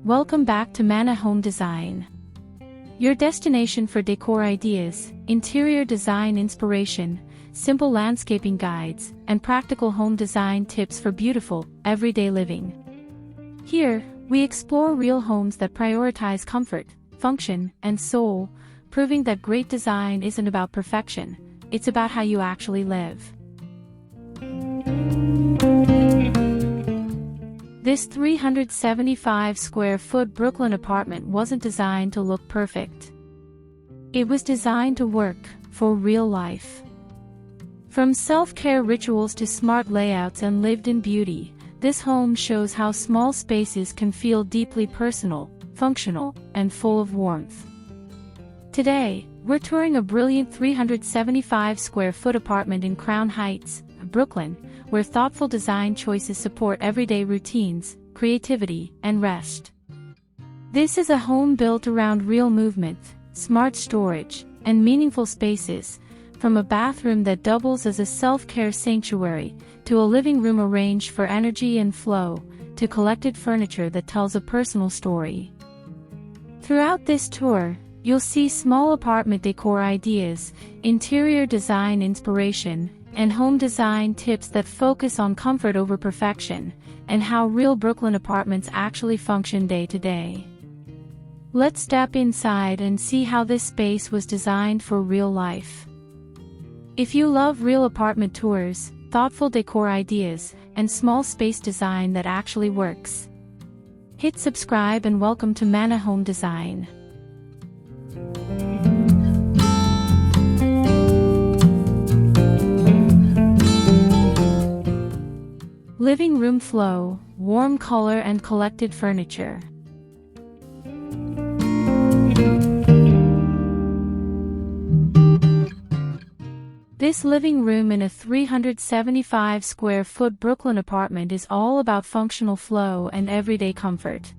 welcome back to Manna Home Design. Your destination for decor ideas, interior design inspiration, simple landscaping guides, and practical home design tips for beautiful, everyday living. Here, we explore real homes that prioritize comfort, function, and soul, proving that great design isn't about perfection, it's about how you actually live. This 375 square foot Brooklyn apartment wasn't designed to look perfect. It was designed to work for real life. From self-care rituals to smart layouts and lived-in beauty, this home shows how small spaces can feel deeply personal, functional, and full of warmth. Today, we're touring a brilliant 375 square foot apartment in Crown Heights, Brooklyn, where thoughtful design choices support everyday routines, creativity, and rest. This is a home built around real movement, smart storage, and meaningful spaces, from a bathroom that doubles as a self-care sanctuary, to a living room arranged for energy and flow, to collected furniture that tells a personal story. Throughout this tour, you'll see small apartment decor ideas, interior design inspiration, and home design tips that focus on comfort over perfection, and how real Brooklyn apartments actually function day to day. Let's step inside and see how this space was designed for real life. If you love real apartment tours, thoughtful decor ideas, and small space design that actually works, hit subscribe and welcome to Manna Home Design. Living room flow, warm color and collected furniture. This living room in a 375 square foot Brooklyn apartment is all about functional flow and everyday comfort.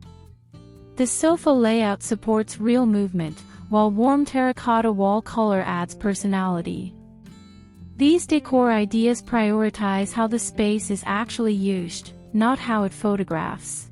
The sofa layout supports real movement, while warm terracotta wall color adds personality. These decor ideas prioritize how the space is actually used, not how it photographs.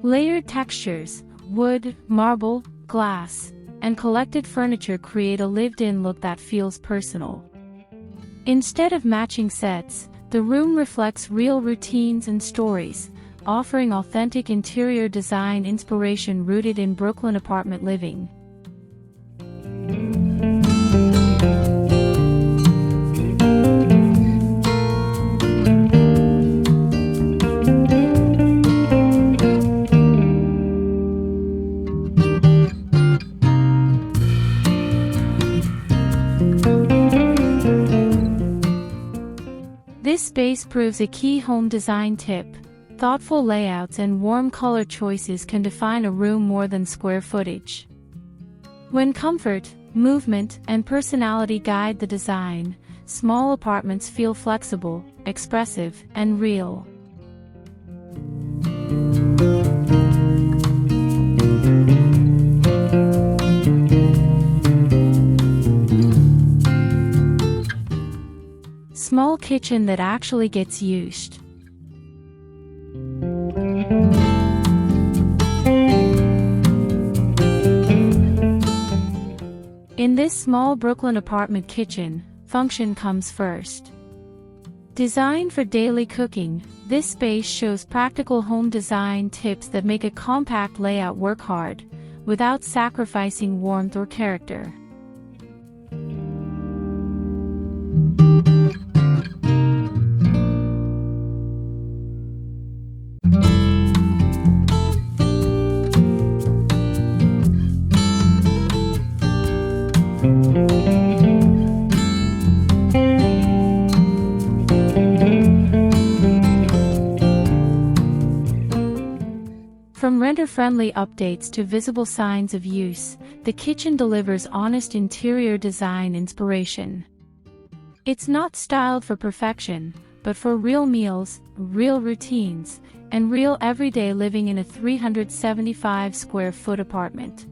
Layered textures, wood, marble, glass, and collected furniture create a lived-in look that feels personal. Instead of matching sets, the room reflects real routines and stories, offering authentic interior design inspiration rooted in Brooklyn apartment living. This space proves a key home design tip. Thoughtful layouts and warm color choices can define a room more than square footage. When comfort, movement, and personality guide the design, small apartments feel flexible, expressive, and real. Small kitchen that actually gets used. In this small Brooklyn apartment kitchen, function comes first. Designed for daily cooking, this space shows practical home design tips that make a compact layout work hard, without sacrificing warmth or character. From renter-friendly updates to visible signs of use, the kitchen delivers honest interior design inspiration. It's not styled for perfection, but for real meals, real routines, and real everyday living in a 375 square foot apartment.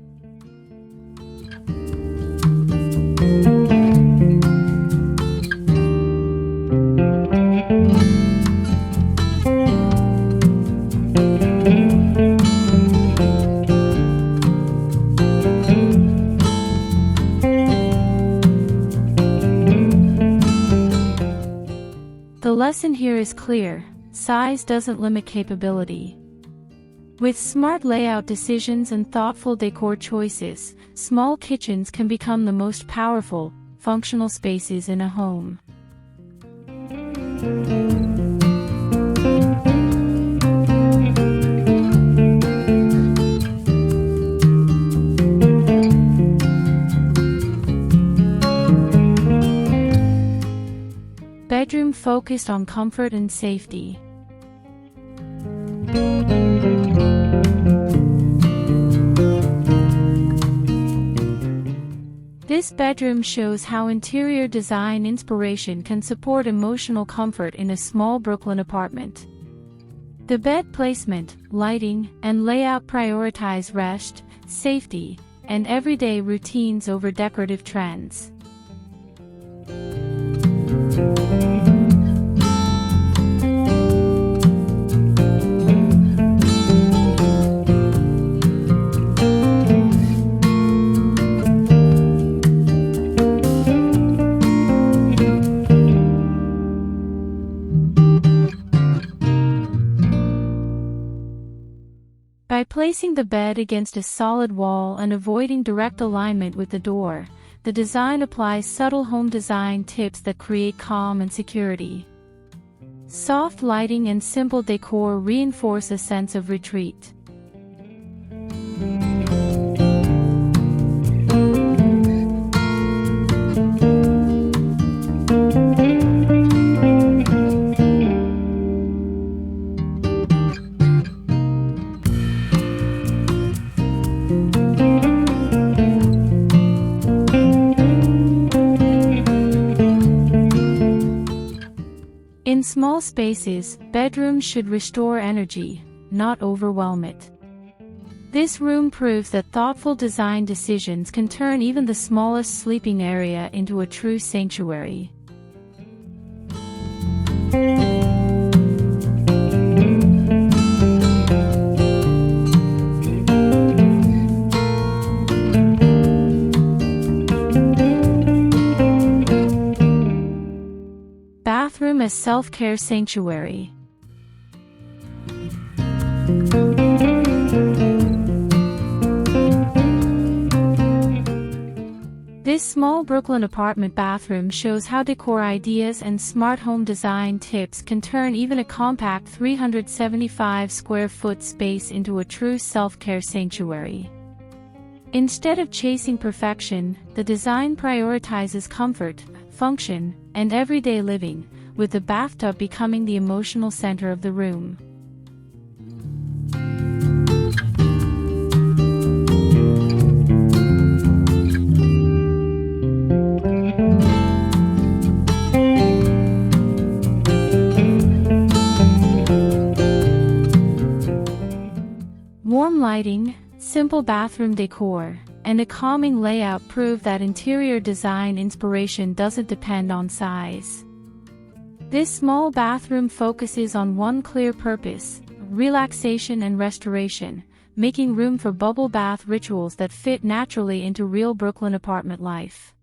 The lesson here is clear: size doesn't limit capability. With smart layout decisions and thoughtful decor choices, small kitchens can become the most powerful, functional spaces in a home. Bedroom focused on comfort and safety. This bedroom shows how interior design inspiration can support emotional comfort in a small Brooklyn apartment. The bed placement, lighting, and layout prioritize rest, safety, and everyday routines over decorative trends. By placing the bed against a solid wall and avoiding direct alignment with the door, the design applies subtle home design tips that create calm and security. Soft lighting and simple decor reinforce a sense of retreat. In small spaces, bedrooms should restore energy, not overwhelm it. This room proves that thoughtful design decisions can turn even the smallest sleeping area into a true sanctuary. Bathroom as self-care sanctuary. This small Brooklyn apartment bathroom shows how decor ideas and smart home design tips can turn even a compact 375 square foot space into a true self-care sanctuary. Instead of chasing perfection, the design prioritizes comfort, function, and everyday living, with the bathtub becoming the emotional center of the room. Warm lighting, simple bathroom decor, and a calming layout prove that interior design inspiration doesn't depend on size. This small bathroom focuses on one clear purpose: relaxation and restoration, making room for bubble bath rituals that fit naturally into real Brooklyn apartment life.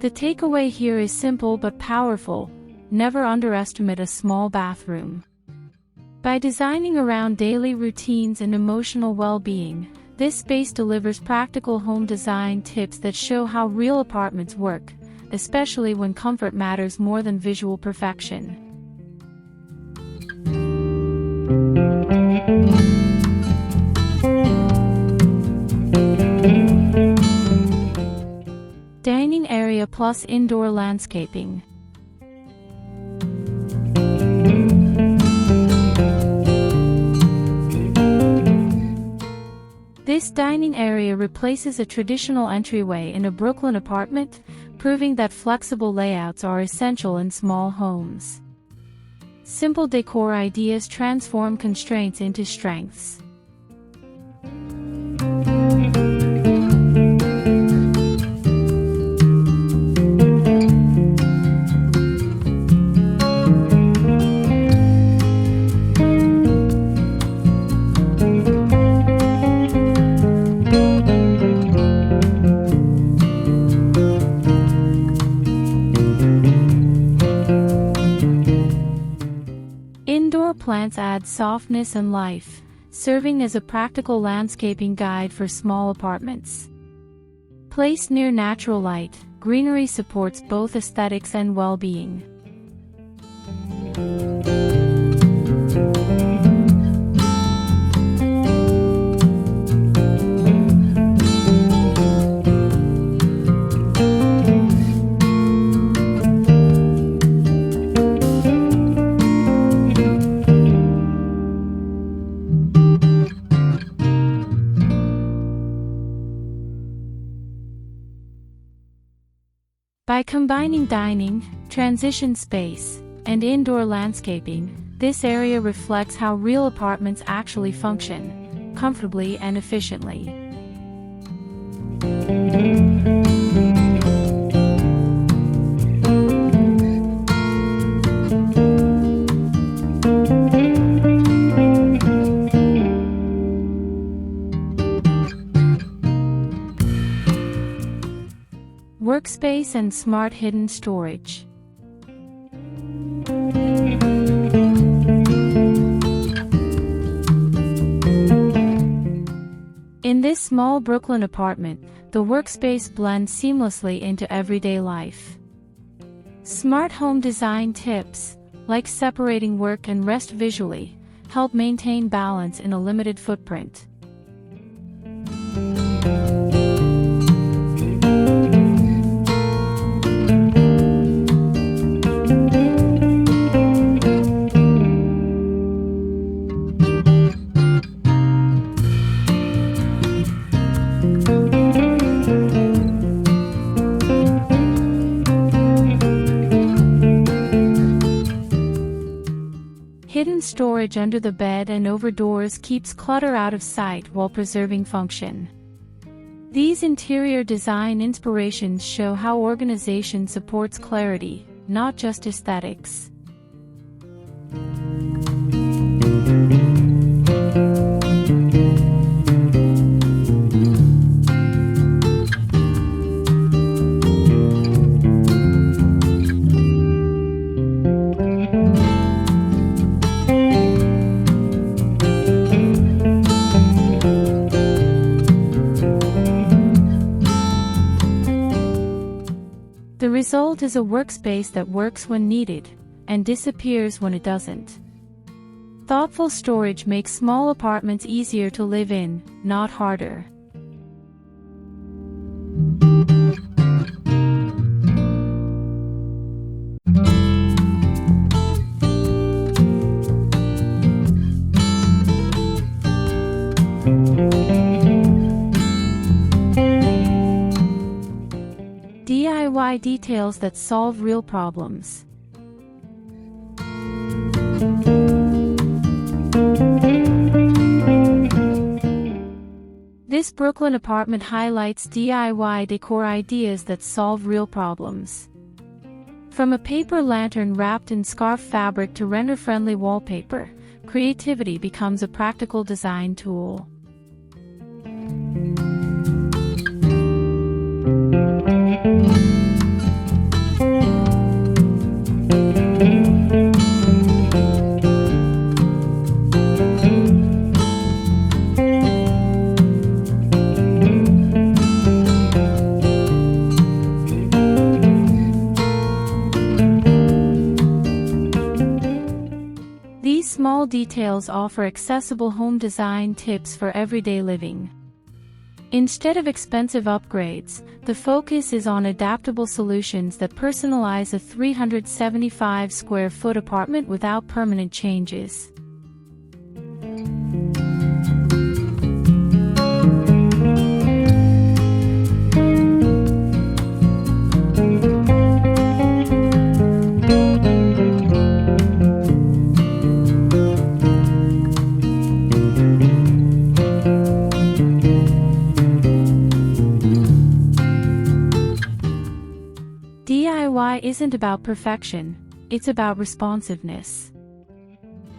The takeaway here is simple but powerful: never underestimate a small bathroom. By designing around daily routines and emotional well-being, this space delivers practical home design tips that show how real apartments work, especially when comfort matters more than visual perfection. Dining area plus indoor landscaping. This dining area replaces a traditional entryway in a Brooklyn apartment, proving that flexible layouts are essential in small homes. Simple decor ideas transform constraints into strengths. Indoor plants add softness and life, serving as a practical landscaping guide for small apartments. Placed near natural light, greenery supports both aesthetics and well-being. By combining dining, transition space, and indoor landscaping, this area reflects how real apartments actually function, comfortably and efficiently. Workspace and smart hidden storage. In this small Brooklyn apartment, the workspace blends seamlessly into everyday life. Smart home design tips, like separating work and rest visually, help maintain balance in a limited footprint. Hidden storage under the bed and over doors keeps clutter out of sight while preserving function. These interior design inspirations show how organization supports clarity, not just aesthetics. The result is a workspace that works when needed, and disappears when it doesn't. Thoughtful storage makes small apartments easier to live in, not harder. DIY details that solve real problems. This Brooklyn apartment highlights DIY decor ideas that solve real problems. From a paper lantern wrapped in scarf fabric to render-friendly wallpaper, creativity becomes a practical design tool. These small details offer accessible home design tips for everyday living. Instead of expensive upgrades, the focus is on adaptable solutions that personalize a 375 square foot apartment without permanent changes. DIY isn't about perfection, it's about responsiveness.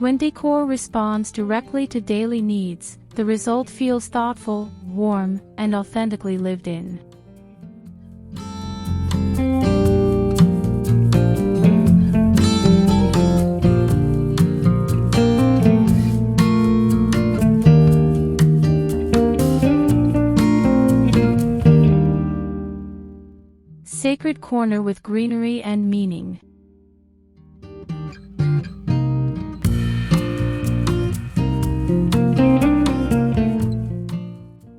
When decor responds directly to daily needs, the result feels thoughtful, warm, and authentically lived in. Sacred corner with greenery and meaning.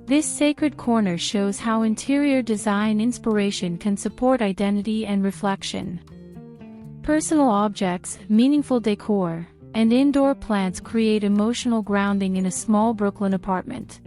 This sacred corner shows how interior design inspiration can support identity and reflection. Personal objects, meaningful decor, and indoor plants create emotional grounding in a small Brooklyn apartment.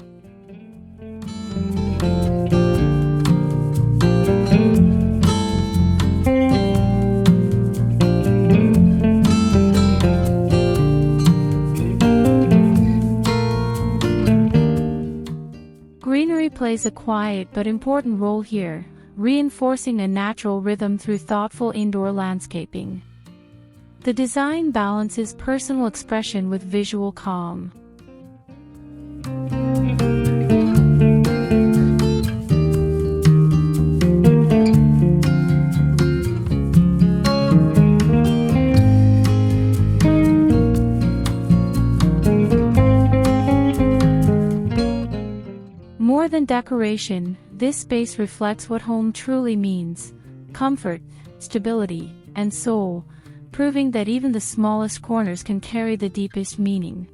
Greenery plays a quiet but important role here, reinforcing a natural rhythm through thoughtful indoor landscaping. The design balances personal expression with visual calm. More than decoration, this space reflects what home truly means: comfort, stability, and soul, proving that even the smallest corners can carry the deepest meaning.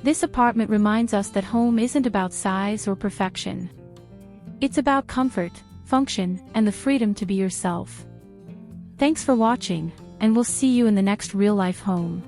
This apartment reminds us that home isn't about size or perfection. It's about comfort, function, and the freedom to be yourself. Thanks for watching, and we'll see you in the next real-life home.